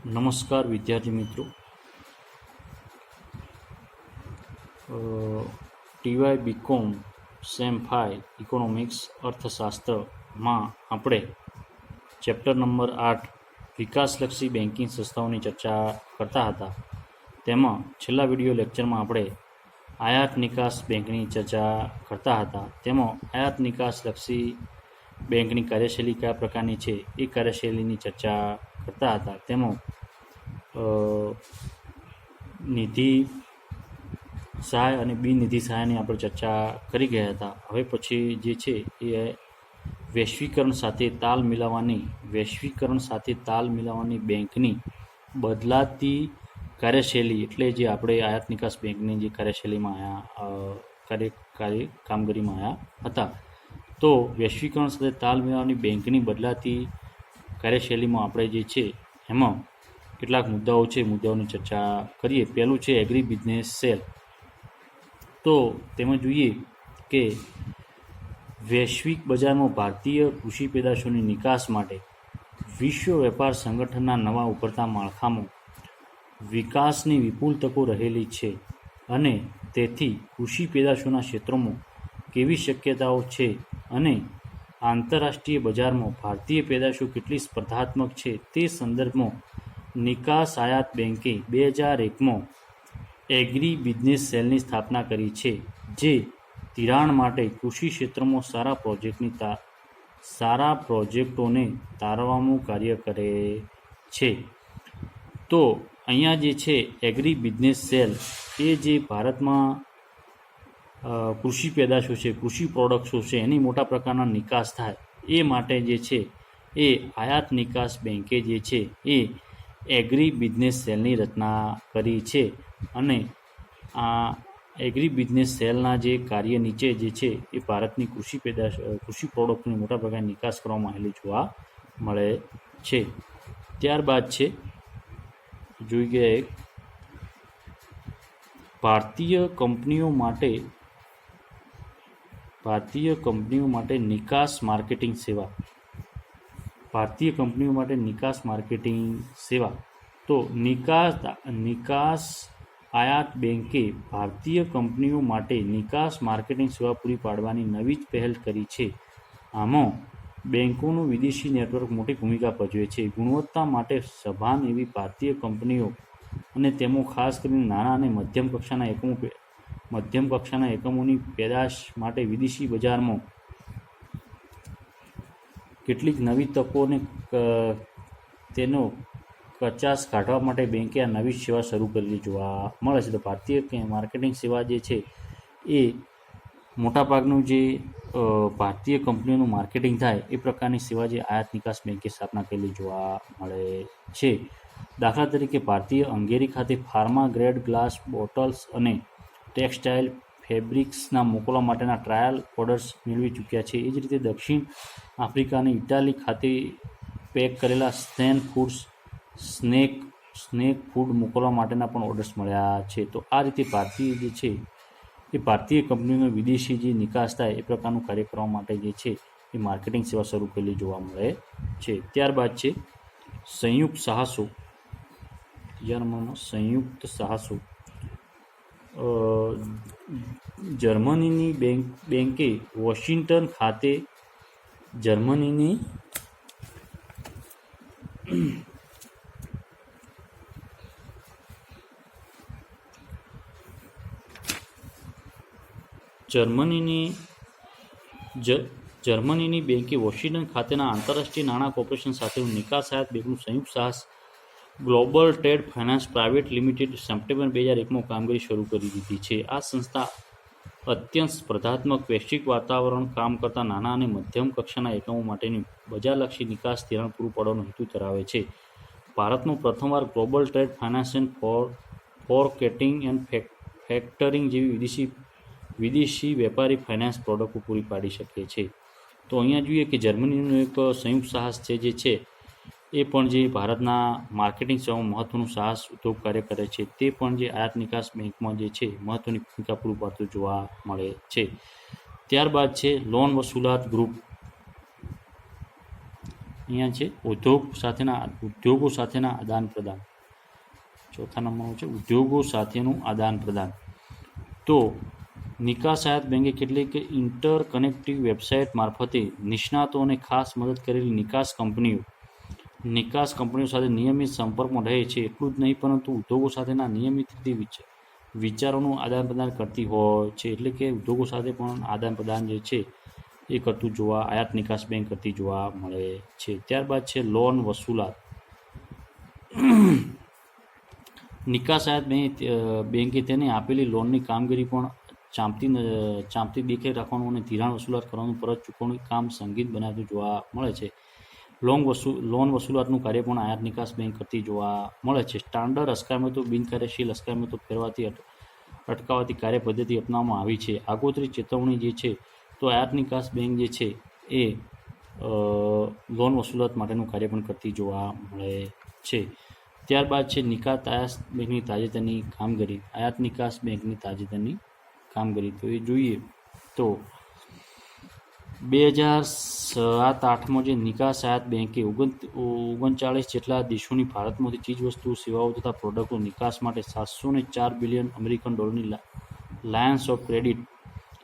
નમસ્કાર વિદ્યાર્થી મિત્રો, ટીવાય બીકોમ સેમ 5 ઇકોનોમિક્સ અર્થશાસ્ત્રમાં આપણે ચેપ્ટર નંબર 8 વિકાસલક્ષી બેન્કિંગ સંસ્થાઓની ચર્ચા કરતા હતા. તેમાં છેલ્લા વિડીયો લેક્ચરમાં આપણે આયાત નિકાસ બેંકની ચર્ચા કરતા હતા. તેમાં આયાત નિકાસલક્ષી બેંકની કાર્યશૈલી કયા પ્રકારની છે એ કાર્યશૈલીની ચર્ચા કરતા હતા. તેમાં નિધિ સહાય અને બિનનિધિ સહાયની આપણે ચર્ચા કરી ગયા હતા. હવે પછી જે છે એ વૈશ્વિકરણ સાથે તાલ મિલાવવાની બેંકની બદલાતી કાર્યશૈલી, એટલે જે આપણે આયાત નિકાસ બેંકની જે કાર્યશૈલીમાં કામગીરીમાં આવ્યા હતા. તો વૈશ્વિકરણ સાથે તાલ મિલાવવાની બેંકની બદલાતી કાર્યશૈલીમાં આપણે જે છે એમાં કેટલાક મુદ્દાઓ છે, મુદ્દાઓની ચર્ચા કરીએ. પહેલું છે એગ્રી બિઝનેસ સેલ. તો તેમાં જોઈએ કે વૈશ્વિક બજારમાં ભારતીય કૃષિ પેદાશોની નિકાસ માટે વિશ્વ વેપાર સંગઠનના નવા ઉભરતા માળખામાં વિકાસની વિપુલ તકો રહેલી છે અને તેથી કૃષિ પેદાશોના ક્ષેત્રોમાં કેવી શક્યતાઓ છે અને આંતરરાષ્ટ્રીય બજારમાં ભારતીય પેદાશો કેટલી સ્પર્ધાત્મક છે તે સંદર્ભમાં નિકાસ આયાત બેંકે 2001માં એગ્રી બિઝનેસ સેલની સ્થાપના કરી છે, જે ધિરાણ માટે કૃષિ ક્ષેત્રમાં સારા પ્રોજેક્ટોને તારવામાં કાર્ય કરે છે. તો અહીંયા જે છે એગ્રી બિઝનેસ સેલ એ જે ભારતમાં કૃષિ પેદાશો છે, કૃષિ પ્રોડક્ટ્સો છે, એની મોટા પ્રકારના નિકાસ થાય એ માટે જે છે એ આયાત નિકાસ બેંકે જે છે એ એગ્રી બિઝનેસ સેલની રચના કરી છે. અને આ એગ્રી બિઝનેસ સેલના જે કાર્ય નીચે જે છે એ ભારતની કૃષિ પ્રોડક્ટની મોટા પ્રકારની નિકાસ કરવામાં આવેલી જોવા મળે છે. ત્યારબાદ છે જોઈએ ભારતીય કંપનીઓ માટે નિકાસ માર્કેટિંગ સેવા. તો નિકાસ આયાત બેંકે ભારતીય કંપનીઓ માટે નિકાસ માર્કેટિંગ સેવા પૂરી પાડવાની નવી જ પહેલ કરી છે. આમાં બેંકોનું વિદેશી નેટવર્ક મોટી ભૂમિકા ભજવે છે. ગુણવત્તા માટે સભાન એવી ભારતીય કંપનીઓ અને તેમાં ખાસ કરીને નાના અને મધ્યમ કક્ષાના એકમોની પેદાશ માટે વિદેશી બજારમાં કેટલીક નવી તકોને તેનો કચાશ કાઢવા માટે બેંકે આ નવી સેવા શરૂ કરેલી જોવા મળે છે. તો ભારતીય માર્કેટિંગ સેવા જે છે એ મોટાભાગનું જે ભારતીય કંપનીઓનું માર્કેટિંગ થાય એ પ્રકારની સેવા જે આયાત નિકાસ બેંકે સ્થાપના કરેલી જોવા મળે છે. દાખલા તરીકે ભારતીય અંગેરી ખાતે ફાર્મા ગ્રેડ ગ્લાસ બોટલ્સ અને ટેક્સટાઇલ ફેબ્રિક્સના મોકલવા માટેના ટ્રાયલ ઓર્ડર્સ મેળવી ચૂક્યા છે. એ જ રીતે દક્ષિણ આફ્રિકા અને ઇટાલી ખાતે પેક કરેલા સ્નેક ફૂડ મોકલવા માટેના પણ ઓર્ડર્સ મળ્યા છે. તો આ રીતે ભારતીય જે છે એ ભારતીય કંપનીઓનો વિદેશી જે નિકાસ થાય એ પ્રકારનું કાર્ય કરવા માટે જે છે એ માર્કેટિંગ સેવા શરૂ કરેલી જોવા મળે છે. ત્યારબાદ છે સંયુક્ત સાહસો. સંયુક્ત સાહસો. જર્મનીની બેંકે વોશિંગ્ટન ખાતે જર્મનીની બેંકે વોશિંગ્ટન ખાતેના આંતરરાષ્ટ્રીય નાણાં કોર્પોરેશન સાથેનું નિકાસ આયાત બેંકનું સંયુક્ત સાહસ global trade finance private limited September 2001માં કામગીરી શરૂ કરી દીધી છે. આ સંસ્થા અત્યંત સ્પર્ધાત્મક વૈશ્વિક વાતાવરણ કામ કરતા નાના અને મધ્યમ કક્ષાના એકમો માટેની બજારલક્ષી નિકાસ ધિરાણ પૂરું પાડવાનો હેતુ ધરાવે છે. ભારતનું પ્રથમવાર ગ્લોબલ ટ્રેડ ફાઇનાન્સ ફોરકેટિંગ એન્ડ ફેક્ટરિંગ જેવી વિદેશી વેપારી ફાઇનાન્સ પ્રોડક્ટો પૂરી પાડી શકે છે. તો અહીંયા જોઈએ કે જર્મનીનું એક સંયુક્ત સાહસ છે જે છે એ પણ જે ભારતના માર્કેટિંગ સેવામાં મહત્ત્વનું સાહસ ઉદ્યોગ કાર્ય કરે છે. તે પણ જે આયાત નિકાસ બેંકમાં જે છે મહત્ત્વની ભૂમિકા પૂરું પાડતું જોવા મળે છે. ત્યારબાદ છે લોન વસૂલાત ગ્રુપ. અહીંયા છે ઉદ્યોગો સાથેના આદાન પ્રદાન. ચોથા નંબરનું છે ઉદ્યોગો સાથેનું આદાન પ્રદાન. તો નિકાસ બેંકે કેટલીક ઇન્ટરકનેક્ટિવ વેબસાઇટ મારફતે નિષ્ણાતો અને ખાસ મદદ કરેલી નિકાસ કંપનીઓ સાથે નિયમિત સંપર્કમાં રહે છે. એટલું જ નહીં, પરંતુ ઉદ્યોગો સાથેના નિયમિત રીતે વિચારોનું આદાન પ્રદાન કરતી હોય છે. એટલે કે ઉદ્યોગો સાથે પણ આદાન પ્રદાન જે છે એ કરતું આયાત નિકાસ બેંક કરતી જોવા મળે છે. ત્યારબાદ છે લોન વસૂલાત. નિકાસ આયાત બેંકે તેને આપેલી લોનની કામગીરી પણ ચાંપતી દેખરેખ રાખવાનું અને ધિરાણ વસૂલાત કરવાનું પરત ચૂકવણી કામ સંગીત બનાવતું જોવા મળે છે. લોન વસૂલાતનું કાર્ય પણ આયાત નિકાસ બેંક કરતી જોવા મળે છે. સ્ટાન્ડર્ડ અસ્કયામતો બિનકાર્યશીલ અસ્કયામતો ફેરવાથી અટકાવતી કાર્ય પદ્ધતિ અપનાવવામાં આવી છે. આગોતરી ચેતવણી જે છે તો આયાત નિકાસ બેંક જે છે એ લોન વસૂલાત માટેનું કાર્ય પણ કરતી જોવા મળે છે. ત્યારબાદ છે નિકાસ આયાત બેંકની તાજેતરની કામગીરી. આયાત નિકાસ બેંકની તાજેતરની કામગીરી તો એ જોઈએ તો 2007-08માં જે નિકાસ આયાત બેંકે 39 જેટલા દેશોની ભારતમાંથી ચીજવસ્તુઓ, સેવાઓ તથા પ્રોડક્ટો નિકાસ માટે $704 બિલિયન ની લાયન્સ ઓફ ક્રેડિટ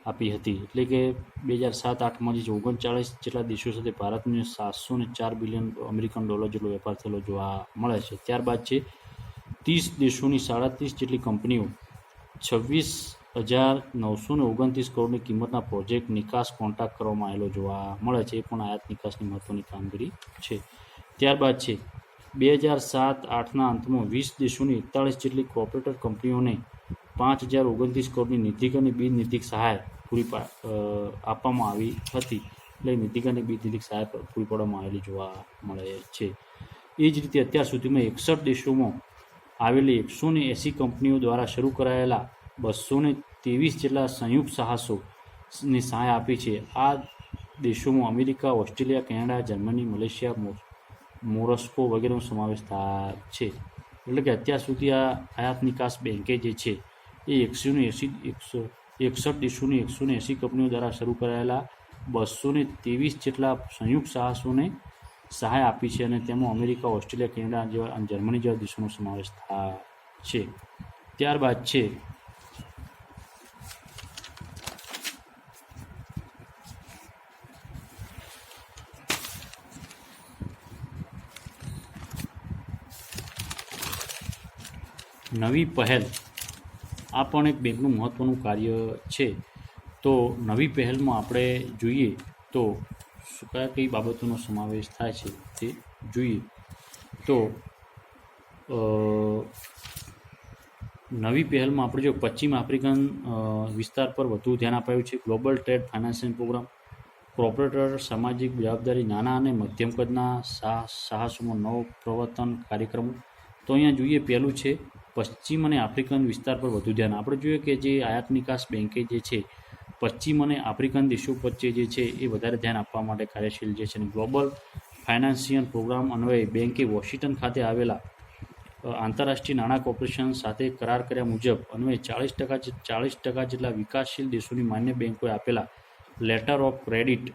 આપી હતી. એટલે કે 2007-08માં જે 39 જેટલા દેશો સાથે ભારતને $704 બિલિયન જેટલો વેપાર થયેલો જોવા મળે છે. ત્યારબાદ છે 30 દેશોની 37 જેટલી કંપનીઓ 26,929 કરોડની કિંમતના પ્રોજેક્ટ નિકાસ કોન્ટ્રાક્ટ કરવામાં આવેલો જોવા મળે છે. એ પણ આયાત નિકાસની મહત્વની કામગીરી છે. ત્યારબાદ છે 2007-08ના અંતમાં 20 દેશોની 41 જેટલી કોર્પોરેટર કંપનીઓને 5,029 કરોડની નીતિગત અને બિન-નીતિક સહાય આપવામાં આવી હતી. એટલે નીતિગત અને બિન-નીતિક સહાય પૂરી પાડવામાં આવેલી જોવા મળે છે. એ જ રીતે અત્યાર સુધીમાં 61 દેશોમાં આવેલી 180 કંપનીઓ દ્વારા શરૂ કરાયેલા 223 જેટલા સંયુક્ત સાહસોની સહાય આપી છે. આ દેશોમાં America, Australia, Canada, Germany, Malaysia, Morocco વગેરેનો સમાવેશ થાય છે. એટલે કે અત્યાર સુધી આ આયાત નિકાસ બેંકે જે છે એ 61 દેશોની 180 કંપનીઓ દ્વારા શરૂ કરાયેલા 223 જેટલા સંયુક્ત સાહસોને સહાય આપી છે. અને તેમાં અમેરિકા, ઓસ્ટ્રેલિયા, કેનેડા અને જર્મની જેવા દેશોનો સમાવેશ થાય છે. ત્યારબાદ છે નવી પહેલ. આ પણ એક બેંકનું મહત્ત્વનું કાર્ય છે. તો નવી પહેલમાં આપણે જોઈએ તો કઈ બાબતોનો સમાવેશ થાય છે તે જોઈએ તો નવી પહેલમાં આપણે જો પશ્ચિમ આફ્રિકન વિસ્તાર પર વધુ ધ્યાન અપાયું છે. Global trade financing programme, corporate સામાજિક જવાબદારી, નાના અને મધ્યમ કદના સાહસોમાં નવ પ્રવર્તન કાર્યક્રમો. તો અહીંયા જોઈએ પહેલું છે પશ્ચિમ અને આફ્રિકન વિસ્તાર પર વધુ ધ્યાન. આપણે જોઈએ કે જે આયાત નિકાસ બેંકે જે છે પશ્ચિમ અને આફ્રિકન દેશો વચ્ચે જે છે એ વધારે ધ્યાન આપવા માટે કાર્યશીલ જે છે. ગ્લોબલ ફાઇનાન્સિયલ પ્રોગ્રામ અન્વયે બેંકે વોશિંગ્ટન ખાતે આવેલા આંતરરાષ્ટ્રીય નાણાં કોર્પોરેશન સાથે કરાર કર્યા મુજબ અન્વયે 40% જેટલા વિકાસશીલ દેશોની માન્ય બેંકોએ આપેલા લેટર ઓફ ક્રેડિટ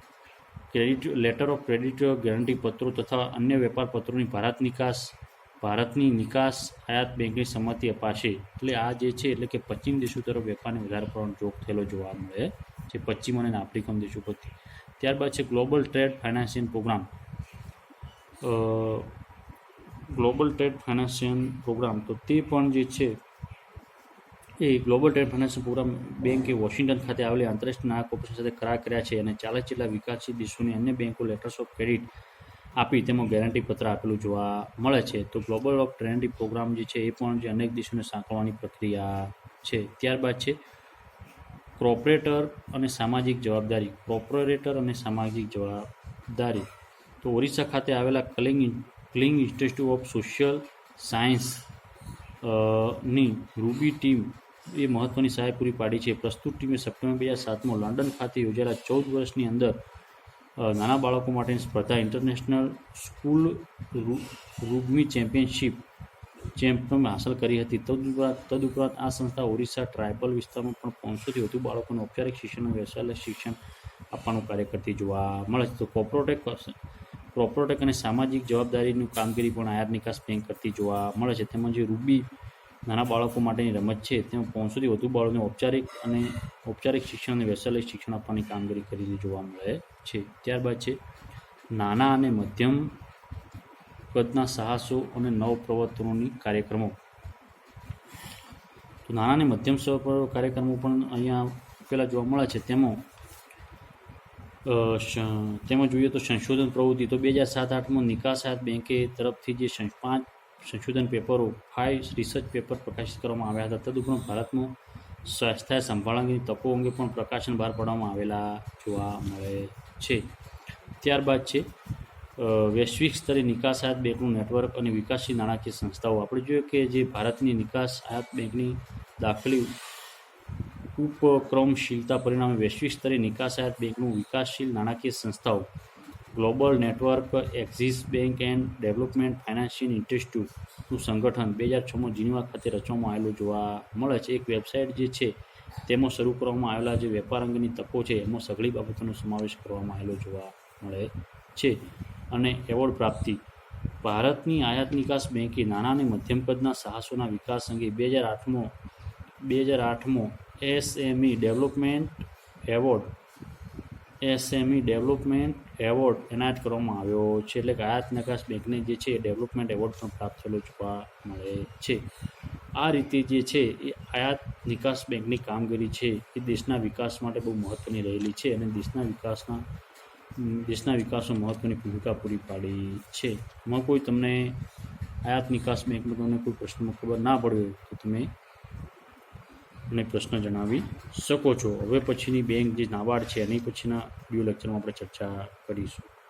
ગેરંટી પત્રો તથા અન્ય વેપાર પત્રોની ભારતની નિકાસ આયાત બેંકની સંમતિ અપાશે. એટલે આ જે છે એટલે કે પશ્ચિમ દેશો તરફ વેપારને વધારે પ્રમાણ જોગ થયેલો જોવા મળે છે પશ્ચિમ અને આફ્રિકન દેશો પરથી. ત્યારબાદ છે ગ્લોબલ ટ્રેડ ફાઇનાન્સિંગ પ્રોગ્રામ. તો તે પણ જે છે એ ગ્લોબલ ટ્રેડ ફાઇનાન્સિંગ પ્રોગ્રામ બેંકે વોશિંગ્ટન ખાતે આવેલી આંતરરાષ્ટ્રીય નાણાં કોર્પોરેશન સાથે કરાર કર્યા છે. અને 40 જેટલા વિકાસશીલ દેશોની અન્ય બેંકો લેટર્સ ઓફ ક્રેડિટ આપી તેમાં ગેરંટી પત્ર આપેલું જોવા મળે છે. તો ગ્લોબલ ઓફ ટ્રેન્ડ પ્રોગ્રામ જે છે એ પણ જે અનેક દેશોને સાંકળવાની પ્રક્રિયા છે. ત્યારબાદ છે કોર્પોરેટર અને સામાજિક જવાબદારી. તો ઓરિસ્સા ખાતે આવેલા cling institute of social science ની રૂબી ટીમ એ મહત્ત્વની સહાય પૂરી પાડી છે. પ્રસ્તુત ટીમે સપ્ટેમ્બર 2007માં લંડન ખાતે યોજાયેલા 14 વર્ષની અંદર નાના બાળકો માટેની સ્પર્ધા ઇન્ટરનેશનલ સ્કૂલ રૂગ્મી ચેમ્પિયન હાંસલ કરી હતી. તદુપરાંત આ સંસ્થા ઓરિસ્સા ટ્રાઇબલ વિસ્તારમાં પણ 500થી વધુ બાળકોને ઔપચારિક શિક્ષણ અને વ્યવસાય શિક્ષણ આપવાનું કાર્ય કરતી જોવા મળે છે. તો પ્રોપર્ટક અને સામાજિક જવાબદારીનું કામગીરી પણ આયાત નિકાસ બેંક કરતી જોવા મળે છે. તેમજ જે રૂબી નાના બાળકો માટેની રમત છે તેમાં 500થી વધુ બાળકોને ઔપચારિક શિક્ષણ અને વ્યવસાયિક શિક્ષણ આપવાની કામગીરી કરેલી જોવા મળે છે. ત્યારબાદ છે નાના અને મધ્યમ કદના સાહસો અને નવ પ્રવર્તનોની કાર્યક્રમો. તો નાના અને મધ્યમ કાર્યક્રમો પણ અહીંયા આપેલા જોવા મળે છે. તેમાં જોઈએ તો સંશોધન પ્રવૃત્તિ તો 2007-8માં નિકાસ આયાત બેંકે તરફથી જે 5 સંશોધન પેપરો 5 રિસર્ચ પેપર પ્રકાશિત કરવામાં આવ્યા હતા. તદુપરાંત ભારતમાં સ્વાસ્થ્ય સંભાળ અંગેની તકો અંગે પણ પ્રકાશન બહાર પાડવામાં આવેલા જોવા મળે છે. ત્યારબાદ છે વૈશ્વિક સ્તરે નિકાસ આયાત બેંકનું નેટવર્ક અને વિકાસશીલ નાણાકીય સંસ્થાઓ. આપણે જોઈએ કે જે ભારતની નિકાસ આયાત બેંકની દાખલી ઉપક્રમશીલતા પરિણામે વૈશ્વિક સ્તરે નિકાસ આયાત બેંકનું વિકાસશીલ નાણાકીય સંસ્થાઓ global network Axis bank and development financial ઇન્સ્ટિટ્યૂટનું સંગઠન 2006માં જીનીવા ખાતે રચવામાં આવેલું જોવા મળે છે. એક વેબસાઇટ જે છે તેમાં શરૂ કરવામાં આવેલા જે વેપાર અંગેની તકો છે એમાં સઘળી બાબતોનો સમાવેશ કરવામાં આવેલો જોવા મળે છે. અને એવોર્ડ પ્રાપ્તિ. ભારતની આયાત નિકાસ બેંકે નાના અને મધ્યમ કદના સાહસોના વિકાસ અંગે 2008માં એસએમઈ ડેવલપમેન્ટ એવોર્ડ એનાયત કરવામાં આવ્યો છે. એટલે કે આયાત નિકાસ બેંકને જે છે ડેવલપમેન્ટ એવોર્ડ પણ પ્રાપ્ત થયેલો જોવા મળે છે. આ રીતે જે છે એ આયાત નિકાસ બેંકની કામગીરી છે એ દેશના વિકાસ માટે બહુ મહત્ત્વની રહેલી છે અને દેશના વિકાસમાં મહત્ત્વની ભૂમિકા પૂરી પાડી છે. એમાં કોઈ તમને આયાત નિકાસ બેંકમાં તમને કોઈ પ્રશ્નમાં ખબર ના પડ્યો તો તમે મને પ્રશ્ન જણાવી શકો છો. હવે પછીની બેંક જે નાબાર્ડ છે એની પછીના વિડીયો લેક્ચરમાં આપણે ચર્ચા કરીશું.